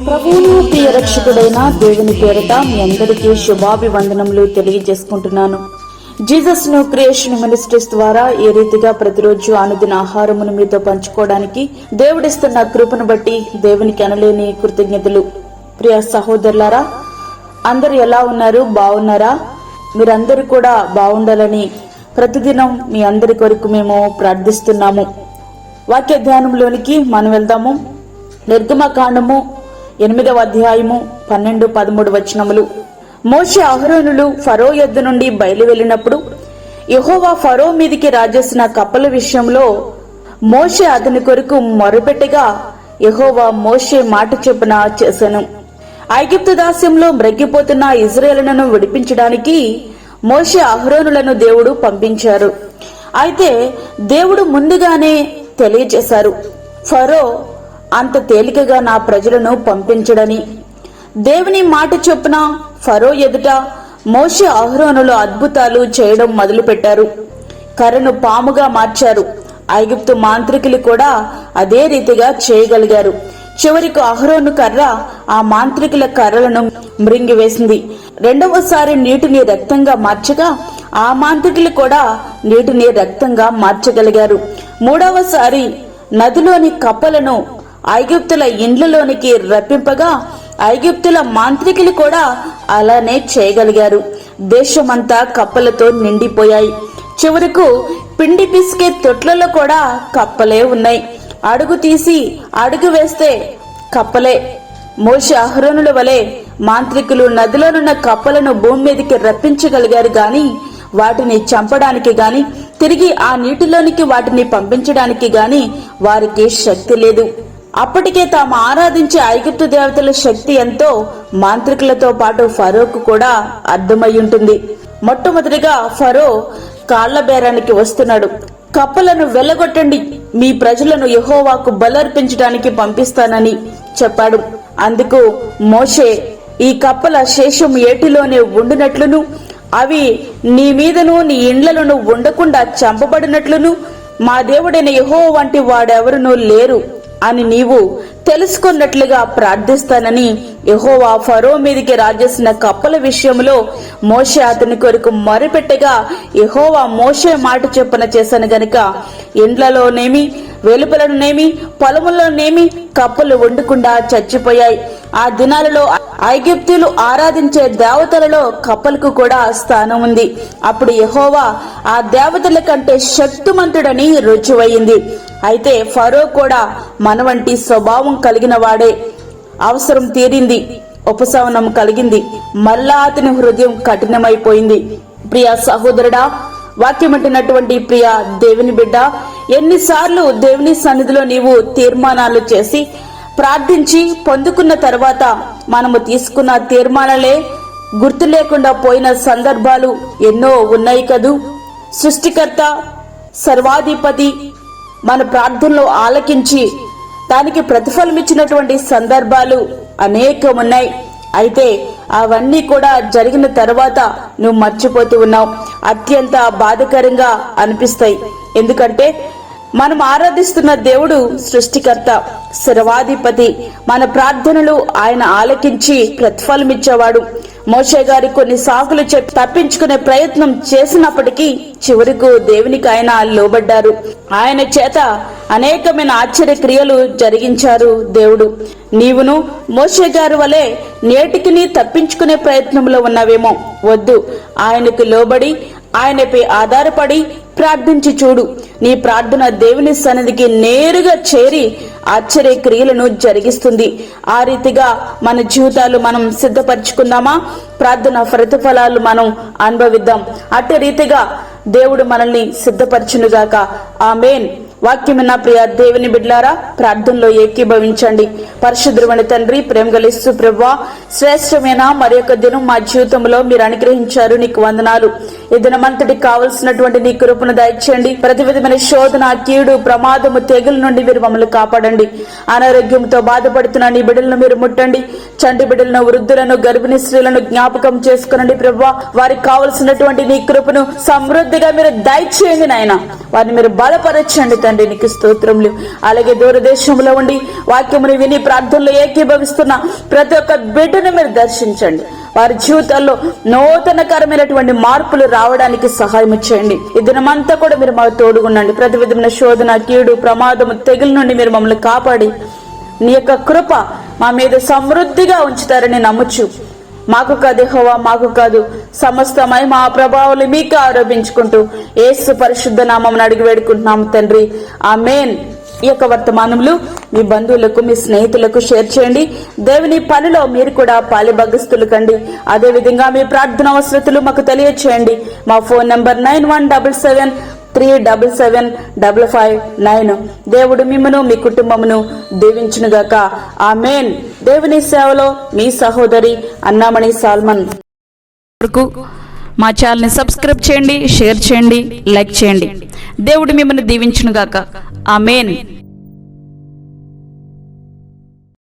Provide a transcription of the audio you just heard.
ప్రభువును ప్రియ రక్షకుడైన దేవుని పేరట మీ అందరికీ శుభాభివందనములు తెలియజేసుకుంటున్నాను. జీసస్ ను క్రియేషన్ మినిస్ట్రీస్ ద్వారా ఏ రీతిగా ప్రతిరోజు అనుదిన ఆహారమును మీతో పంచుకోవడానికి దేవుడిస్తున్న కృపను బట్టి దేవునికి అనలేని కృతజ్ఞతలు. ప్రియ సహోదరులారా, అందరు ఎలా ఉన్నారు? బాగున్నారా? మీరందరూ కూడా బాగుండాలని ప్రతిదినం మీ అందరి కొరకు మేము ప్రార్థిస్తున్నాము. వాక్య ధ్యానంలోనికి మనం వెళ్దాము. నిర్గమకాండము 8వ అధ్యాయము 12-13 వచనములు. మోషే అహరోనులు ఫరో యొద్ద నుండి బయలు వెళ్ళినప్పుడు యెహోవా ఫరో మీదికి రాజేసిన కప్పల విషయంలో మోషే అతని కొరకు మొరపెట్టగా యెహోవా మోషే మాట చొప్పున చేసెను. ఐగుప్తు దాస్యంలో మ్రగ్గిపోతున్న ఇశ్రాయేలును విడిపించడానికి మోషే అహరోనులను దేవుడు పంపించారు. అయితే దేవుడు ముందుగానే తెలియజేశారు, ఫరో అంత తేలికగా నా ప్రజలను పంపించడని. దేవుని మాట చొప్పున ఫరో ఎదుట మోషే అహరోనులు అద్భుతాలు చేయడం మొదలుపెట్టారు. కర్రను పాముగా మార్చారు. ఐగుప్తు మాంత్రికులు కూడా అదే రీతిగా చేయగలిగారు. చివరికి అహరోను కర్ర ఆ మాంత్రికుల కర్రలను మృంగివేసింది. రెండవసారి నీటిని రక్తంగా మార్చగా ఆ మాంత్రికులు కూడా నీటిని రక్తంగా మార్చగలిగారు. మూడవసారి నదిలోని కప్పలను ఐగుప్తుల ఇండ్లలోనికి రప్పింపగా ఐగుప్తుల మాంత్రికులు కూడా అలానే చేయగలిగారు. దేశమంతా కప్పలతో నిండిపోయాయి. చివరకు పిండి పిసికే తొట్లలో కూడా కప్పలే ఉన్నాయి. అడుగు తీసి అడుగు వేస్తే కప్పలే. మోషే అహరోనుల వలె మాంత్రికులు నదిలోనున్న కప్పలను భూమి మీదకి రప్పించగలిగారు గాని వాటిని చంపడానికి గాని తిరిగి ఆ నీటిలోనికి వాటిని పంపించడానికి గాని వారికి శక్తి లేదు. అప్పటికే తాము ఆరాధించే ఐగుప్తు దేవతల శక్తి ఎంతో మాంత్రికులతో పాటు ఫరోకు కూడా అర్థమై ఉంటుంది. మొట్టమొదటిగా ఫరో కాళ్ల బేరానికి వస్తున్నాడు. కప్పలను వెళ్లగొట్టండి, మీ ప్రజలను యెహోవాకు బలర్పించడానికి పంపిస్తానని చెప్పాడు. అందుకు మోషే, ఈ కప్పల శేషం ఏటిలోనే ఉండునట్లును అవి నీ మీదను నీ ఇండ్లను ఉండకుండా చంపబడినట్లును మా దేవుడైన యెహోవా వంటి వాడెవరునూ లేరు అని నీవు తెలుసుకున్నట్లుగా ప్రార్థిస్తానని యెహోవా ఫరో మీదికి రాజేసిన కప్పల విషయంలో మోషే అతని కొరకు మొరపెట్టగా యెహోవా మోషే మాట చొప్పున చేశాను గనుక ఇండ్లలోనేమి వెలుపలనేమి పొలములోనేమి కప్పలు వండకుండా చచ్చిపోయాయి. ఆ దినాలలో ఐగుప్తీయులు ఆరాధించే దేవతలలో కప్పలకు కూడా స్థానం ఉంది. అప్పుడు యెహోవా ఆ దేవతల కంటే శక్తిమంతుడని రుజువయింది. అయితే ఫరో కూడా మన వంటి స్వభావం కలిగిన వాడే. అవసరం తీరింది, ఉపశమనం కలిగింది, మళ్ళా అతని హృదయం కఠినమైపోయింది. ప్రియ సహోదరుడా, వాక్యమంటున్నటువంటి ప్రియ దేవుని బిడ్డ, ఎన్నిసార్లు దేవుని సన్నిధిలో నీవు తీర్మానాలు చేసి ప్రార్థించి పొందుకున్న తర్వాత మనము తీసుకున్న తీర్మానాలే గుర్తు లేకుండా పోయిన సందర్భాలు ఎన్నో ఉన్నాయి కదూ. సృష్టికర్త సర్వాధిపతి మన ప్రార్థనలో ఆలకించి దానికి ప్రతిఫలం ఇచ్చినటువంటి సందర్భాలు అనేకం ఉన్నాయి. అయితే అవన్నీ కూడా జరిగిన తర్వాత నువ్వు మర్చిపోతూ ఉన్నావు. అత్యంత బాధకరంగా అనిపిస్తాయి. ఎందుకంటే మనం ఆరాధిస్తున్న దేవుడు సృష్టికర్త, సర్వాధిపతి. మన ప్రార్థనలు ఆయన ఆలకించి ప్రతిఫలం ఇచ్చేవాడు. మోషే గారి కొన్ని సాకులు చెప్పి తప్పించుకునే ప్రయత్నం చేసినప్పటికీ చివరకు దేవునికి ఆయన లోబడ్డారు. ఆయన చేత అనేకమైన ఆశ్చర్య క్రియలు జరిగించారు దేవుడు. నీవును మోషే గారి వలె నేటికి తప్పించుకునే ప్రయత్నంలో ఉన్నావేమో. వద్దు, ఆయనకు లోబడి ఆయనపై ఆధారపడి ప్రార్థించి చూడు. నీ ప్రార్థన దేవుని సన్నిధికి నేరుగా చేరి ఆశ్చర్య క్రియలను జరిగిస్తుంది. ఆ రీతిగా మన జీవితాలు మనం సిద్ధపరచుకుందామా? ప్రార్థన ప్రతిఫలాలు మనం అనుభవిద్దాం. అట్టి రీతిగా దేవుడు మనల్ని సిద్ధపరచునుగాక. ఆమేన్. వాక్యమైన ప్రియ దేవుని బిడ్లారా, ప్రార్థనలో ఏకీభవించండి. పరిశుద్ధమైన తండ్రి, ప్రేమగల యేసు ప్రభువా, శ్రేష్టమైన మరి యొక్క దినం మా జీవితంలో మీరు అనుగ్రహించారు. నీకు వందనాలు. ఈ దినమంతటికి కావలసినటువంటి నీ కృపను దయచేయండి. ప్రతి విధమైన శోధన, కీడు, ప్రమాదము, తెగుల నుండి మీరు మమ్మల్ని కాపాడండి. అనారోగ్యంతో బాధపడుతున్న నీ బిడ్డలను మీరు ముట్టండి. చంటి బిడ్డలను, వృద్ధులను, గర్భిణీ స్త్రీలను జ్ఞాపకం చేసుకునండి ప్రభువా. వారికి కావలసినటువంటి నీ కృపను సమృద్ధిగా మీరు దయచేయండి నాయన. వారిని మీరు బలపరచండి తండ్రి, నీకు స్తోత్రములు. అలాగే దూరదేశంలో ఉండి వాక్యమును విని ప్రార్థనలో ఏకీభవిస్తున్న ప్రతి ఒక్క బిడ్డను మీరు దర్శించండి. వారి జీవితాల్లో నూతనకరమైనటువంటి మార్పులు రావడానికి సహాయం చేయండి. ఈ దినమంతా కూడా మీరు మాకు తోడుగుండండి. ప్రతి విధమైన శోధన, కీడు, ప్రమాదము, తెగుల నుండి మీరు మమ్మల్ని కాపాడి నీ యొక్క కృప మా మీద సమృద్ధిగా ఉంచుతారని నమ్ముచు, మాకు కాదు యెహోవా, మాకు కాదు, సమస్తమై మా ప్రభావాలు మీకు ఆరోపించుకుంటూ యేసు పరిశుద్ధ నామమున అడిగి వేడుకుంటున్నాము తండ్రి, ఆమేన్. ఈ యొక్క వర్తమానములు మీ బంధువులకు, మీ స్నేహితులకు షేర్ చేయండి. దేవుని పనిలో మీరు కూడా పాలిభాగస్తులు కండి. అదే విధంగా మీ ప్రార్థన అవసరతలు మాకు తెలియచేయండి. మా ఫోన్ నంబర్ 9177377559. దేవుడు మిమ్మను, మీ కుటుంబమును దీవించునుగాక. ఆమేన్. దేవుని సేవలో మీ సహోదరి అన్నామణి సాల్మన్. మా ఛానల్ని సబ్స్క్రైబ్ చేయండి, షేర్ చేయండి, లైక్ చేయండి. దేవుడు మిమ్మల్ని దీవించునుగాక. ఆమేన్.